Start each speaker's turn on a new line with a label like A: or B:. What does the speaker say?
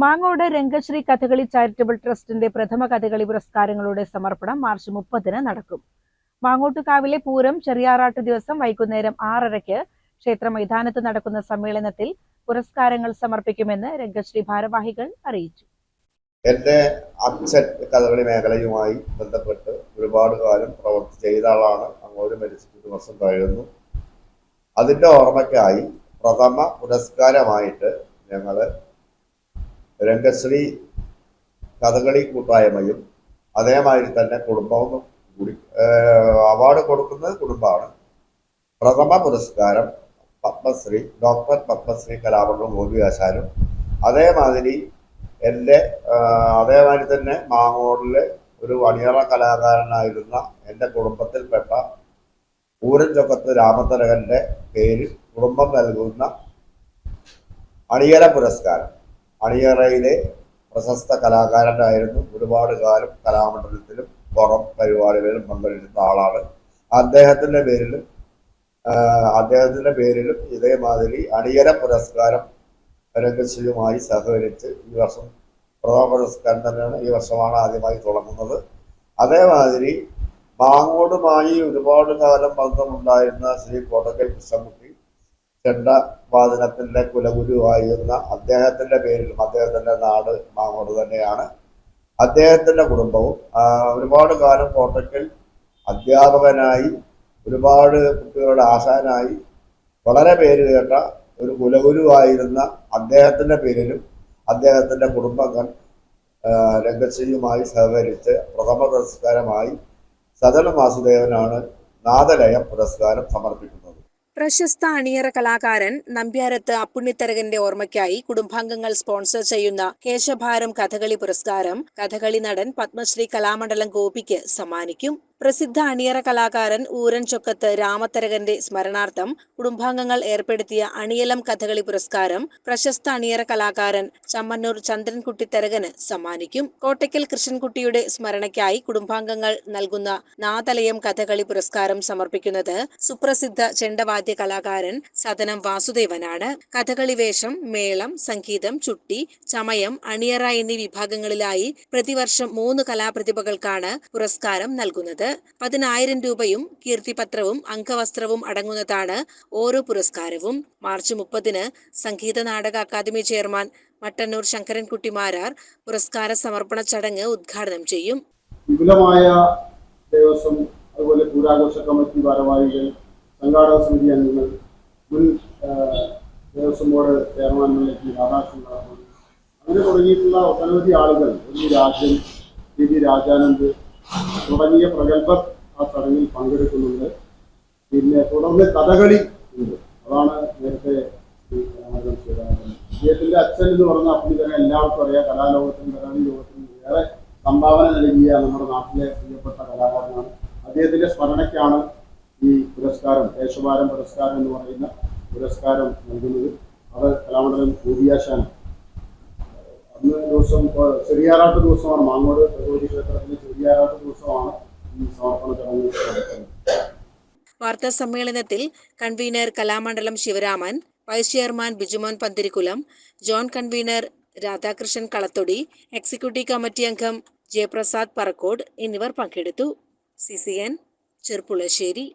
A: Mangode Rangashree Kathakali charitable ട്രസ്റ്റിന്റെ പ്രഥമ കഥകളി പുരസ്കാരങ്ങളുടെ സമർപ്പണം മാർച്ച് 30 നടക്കും. മാങ്ങോട്ടുകാവിലെ പൂരം ചെറിയാറാട്ട് ദിവസം വൈകുന്നേരം 6:30 ക്ഷേത്ര മൈതാനത്ത് നടക്കുന്ന സമ്മേളനത്തിൽ പുരസ്കാരങ്ങൾ സമർപ്പിക്കുമെന്ന് രംഗശ്രീ ഭാരവാഹികൾ അറിയിച്ചു.
B: എൻ്റെ അച്ഛൻ കഥകളി മേഖലയുമായി ബന്ധപ്പെട്ട് ഒരുപാട് കാലം പ്രവർത്തി ചെയ്ത ആളാണ്. അങ്ങോട്ട് മരിച്ചിട്ട് 1 വർഷം കഴിയുന്നു. അതിൻ്റെ ഓർമ്മയ്ക്കായി പ്രഥമ പുരസ്കാരമായിട്ട് ഞങ്ങൾ രംഗശ്രീ കഥകളി കൂട്ടായ്മയും അതേമാതിരി തന്നെ കുടുംബവും കൂടി അവാർഡ് കൊടുക്കുന്നത് കുടുംബമാണ്. പ്രഥമ പുരസ്കാരം പത്മശ്രീ ഡോക്ടർ പത്മശ്രീ കലാമണ്ഡലം ഗോപിയാശാനും അതേമാതിരി അതേമാതിരി തന്നെ മാങ്ങോടിലെ ഒരു അണിയറ കലാകാരനായിരുന്ന എൻ്റെ കുടുംബത്തിൽപ്പെട്ട ഊരൻചൊക്കത്ത് രാമതരകൻ്റെ പേരിൽ കുടുംബം നൽകുന്ന അണിയറ പുരസ്കാരം. അണിയറയിലെ പ്രശസ്ത കലാകാരനായിരുന്നു. ഒരുപാട് കാലം കലാമണ്ഡലത്തിലും പുറം പരിപാടികളിലും പങ്കെടുത്ത ആളാണ്. അദ്ദേഹത്തിൻ്റെ പേരിലും ഇതേമാതിരി അണിയറ പുരസ്കാരം രംഗശ്രീയുമായി സഹകരിച്ച് ഈ വർഷം പ്രഥമ പുരസ്കാരം തന്നെയാണ്. ഈ വർഷമാണ് ആദ്യമായി തുടങ്ങുന്നത്. അതേമാതിരി മാങ്ങോടുമായി ഒരുപാട് കാലം ബന്ധമുണ്ടായിരുന്ന ശ്രീ കോട്ടക്കൽ കൃഷ്ണൻകുട്ടി ചെണ്ടവാദനത്തിൻ്റെ കുലഗുരുവായിരുന്ന അദ്ദേഹത്തിൻ്റെ പേരിലും, അദ്ദേഹത്തിൻ്റെ നാട് മാങ്ങോട് തന്നെയാണ്, അദ്ദേഹത്തിൻ്റെ കുടുംബവും ഒരുപാട് കാലം കോട്ടക്കൽ അധ്യാപകനായി ഒരുപാട് കുട്ടികളുടെ ആശാനായി വളരെ പേര് കേട്ട ഒരു കുലഗുരുവായിരുന്ന അദ്ദേഹത്തിൻ്റെ പേരിലും അദ്ദേഹത്തിൻ്റെ കുടുംബങ്ങൾ രംഗശ്രീയുമായി സഹകരിച്ച് പ്രഥമ പുരസ്കാരമായി സദന വാസുദേവനാണ് നാദലയം പുരസ്കാരം സമർപ്പിക്കുന്നത്.
C: പ്രശസ്ത അണിയറ കലാകാരൻ നമ്പ്യാരത്ത് അപ്പുണ്ണിത്തരകന്റെ ഓർമ്മയ്ക്കായി കുടുംബാംഗങ്ങൾ സ്പോൺസർ ചെയ്യുന്ന കേശഭാരം കഥകളി പുരസ്കാരം കഥകളി നടൻ പത്മശ്രീ കലാമണ്ഡലം ഗോപിക്ക് സമ്മാനിക്കും. പ്രസിദ്ധ അണിയറ കലാകാരൻ ഊരൻചൊക്കത്ത് രാമതരകന്റെ സ്മരണാർത്ഥം കുടുംബാംഗങ്ങൾ ഏർപ്പെടുത്തിയ അണിയലം കഥകളി പുരസ്കാരം പ്രശസ്ത അണിയറ കലാകാരൻ ചമ്മന്നൂർ ചന്ദ്രൻകുട്ടിത്തരകന് സമ്മാനിക്കും. കോട്ടയ്ക്കൽ കൃഷ്ണൻകുട്ടിയുടെ സ്മരണയ്ക്കായി കുടുംബാംഗങ്ങൾ നൽകുന്ന നാദലയം കഥകളി പുരസ്കാരം സമർപ്പിക്കുന്നത് സുപ്രസിദ്ധ ചെണ്ടവാദ്യ കലാകാരൻ സദനം വാസുദേവനാണ്. കഥകളി വേഷം, മേളം, സംഗീതം, ചുട്ടി, ചമയം, അണിയറ എന്നീ വിഭാഗങ്ങളിലായി പ്രതിവർഷം 3 കലാപ്രതിഭകൾക്കാണ് പുരസ്കാരം നൽകുന്നത്. 10,000 രൂപയും കീർത്തിപത്രവും അംഗവസ്ത്രവും അടങ്ങുന്നതാണ് ഓരോ പുരസ്കാരവും. March 30 Sangeetha Nataka academy chairman Mattannur Sankarankutty Marar പുരസ്കാര സമർപ്പണ ചടങ്ങ് ഉദ്ഘാടനം ചെയ്യും.
D: വിപുലമായ ദേവസ്വം, അതുപോലെ പൂരാഘോഷ കമ്മിറ്റി ഭാരവാഹികൾ, സംഘാടക സമിതി അംഗങ്ങൾ, മുൻ ദേവസ്വം ബോർഡ് ചെയർമാൻമാരിലേക്ക് രാധാകൃഷ്ണൻ, അങ്ങനെ തുടങ്ങിയിട്ടുള്ള ഒട്ടനവധി ആളുകൾ, രാജൻ, ടി രാജാനന്ദ് തുടങ്ങിയ പ്രഗത്ഭർ ആ ചടങ്ങിൽ പങ്കെടുക്കുന്നുണ്ട്. പിന്നെ തുടർന്ന് കഥകളി ഉണ്ട്. അതാണ് നേരത്തെ അദ്ദേഹത്തിന്റെ അച്ഛൻ എന്ന് പറഞ്ഞ അപ്പുണ്ണിത്തരകൻ എല്ലാവർക്കും അറിയാം. കലാലോകത്തിനും കഥകളി ലോകത്തിനും ഏറെ സംഭാവന നൽകിയ നമ്മുടെ നാട്ടിലെ പ്രിയപ്പെട്ട കലാകാരനാണ്. അദ്ദേഹത്തിന്റെ സ്മരണയ്ക്കാണ് ഈ പുരസ്കാരം, കേശഭാരം പുരസ്കാരം എന്ന് പറയുന്ന പുരസ്കാരം നൽകുന്നത്. അത് കലാമണ്ഡലം ഗോപിയാശാൻ അന്ന് ദിവസം ചെറിയാറാട്ട് ദിവസമാണ്. മാങ്ങോട് ഭഗവതി ക്ഷേത്രത്തിലെ ചെറിയാറാട്ട് ദിവസമാണ് ഈ സമർപ്പണ ചടങ്ങ് നടക്കുന്നത്.
C: വാർത്താ സമ്മേളനത്തിൽ convenor Kalamandalam Sivaraman, vice chairman Bijumon Panthirikkulam, joint convenor Radhakrishnan Kalathodi, executive committee അംഗം ജയപ്രസാദ് പറക്കോട് എന്നിവർ പങ്കെടുത്തു. CCN ചെർപ്പുളശ്ശേരി.